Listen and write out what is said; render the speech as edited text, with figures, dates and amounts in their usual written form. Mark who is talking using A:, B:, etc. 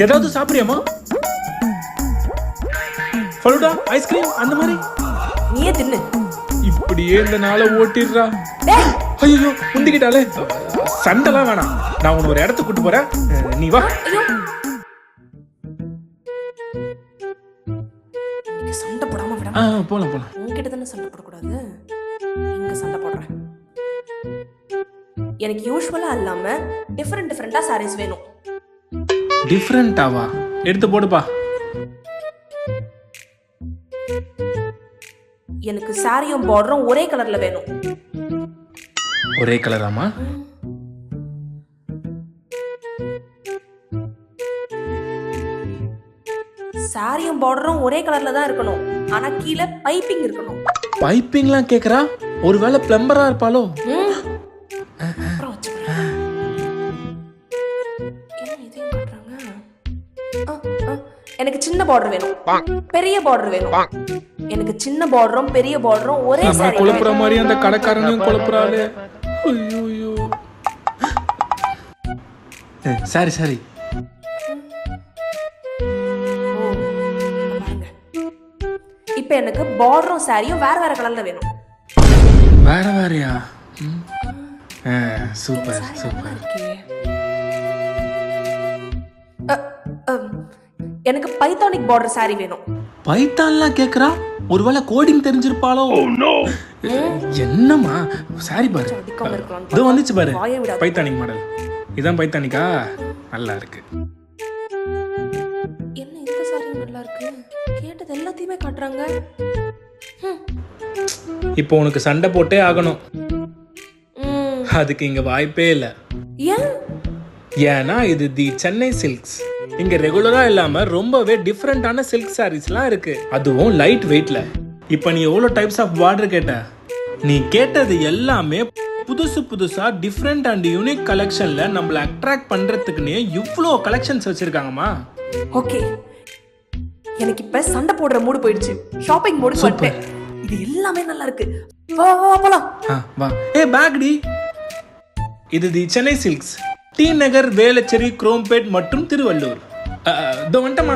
A: ஏதாவது சாப்பிடுறியாமா? ஃபலூடா, ஐஸ்கிரீம் அந்த மாதிரி
B: நீயே தின்னு.
A: இப்படியே இந்த நாளை ஓட்டிடுறா.
B: டேய்
A: ஐயோ முந்திக்கிட்டாலே. சண்டைலாம் வேணாம், நான் உன்னை ஒரு இடத்துக்கு கூட்டு போறேன், நீ வா.
B: ஐயோ இங்க சண்டை போடாம விட
A: போலாம் போலாம்.
B: உன்கிட்ட தானே சண்டை போடக்கூடாது, இங்க சண்டை போடுறேன். எனக்கு யூஸ்வலா இல்லாம டிஃபரெண்டா சாரீஸ் வேணும்.
A: டிஃப்ரெண்டாவா? எடுத்து போடுப்பா.
B: எனக்கு சாரியும் பார்டரும் ஒரே கலர்ல வேணும்.
A: ஒரே கலராமா?
B: சாரியும் பார்டரும் ஒரே கலர்ல தான் இருக்கணும், ஆனா கீழே பைப்பிங் இருக்கணும்.
A: பைப்பிங்லாம் கேக்குறா? ஒருவேளை பிளம்பரா இருப்பாளோ?
B: அப்புறம் வச்சுக்கிறேன். என்ன இதையும் காட்டுறாங்க? எனக்கு சின்ன பார்டர் வேணும், பெரிய பார்டர் வேணும். எனக்கு சின்ன பார்டரும் பெரிய பார்டரும் ஒரே சாரி.
A: குழப்புற மாதிரி அந்த கடைக்காரனையும் குழப்புறாளே. ஐயோ சரி சரி.
B: இப்ப எனக்கு பார்டரும் சாரியும் வேற வேற கலர்ல வேணும்.
A: வேற வேறயா? Super super.
B: எனக்கு பைத்தானிக் பார்டர் சாரி வேணும்.
A: பைத்தான்லாம் கேக்குறா? ஒருவேளை கோடிங் தெரிஞ்சிருப்பாளோ? என்னம்மா சாரி பாரு, இதோ வந்துச்சு பாரு, பைத்தானிக் மாடல். இதான் பைத்தானிக்கா? நல்லா இருக்கு.
B: என்ன இந்த சாரி நல்லா இருக்கு, கேட்டது எல்லாத்தையுமே காட்டுறாங்க.
A: இப்போ உனக்கு சண்டை போட்டே ஆகணும். அதுக்கு இங்க வாய்ப்பே இல்ல. ஏன்னா இது தி சென்னை சில்க்ஸ். இங்க ரெகுலரா இல்லாம ரொம்பவே டிஃபரெண்டான சில்க் சாரீஸ்லாம் இருக்கு, அதுவும் லைட் வெயிட்ல. இப்ப நீ எவ்வளவு டைப்ஸ் ஆஃப் பார்டர் கேட்ட? நீ கேட்டது எல்லாமே புதுசு புதுசா டிஃபரெண்ட் அண்ட் யூனிக் கலெக்ஷன்ல நம்மள அட்ராக்ட் பண்றதுக்குன்னே இவ்ளோ கலெக்ஷன்ஸ் வச்சிருக்காங்கம்மா.
B: ஓகே, எனக்கு இப்ப சண்டை போடுற மூடு போயிடுச்சு, ஷாப்பிங் மூடு வந்துட்டேன். இது எல்லாமே நல்லா இருக்கு, வா வா போலாம்.
A: வா. பேக்டி, இது தி சென்னை சில்க்ஸ், டி நகர், வேளச்சேரி, குரோம்பேட் மற்றும் திருவள்ளூர். இதோ வந்துட்டமா.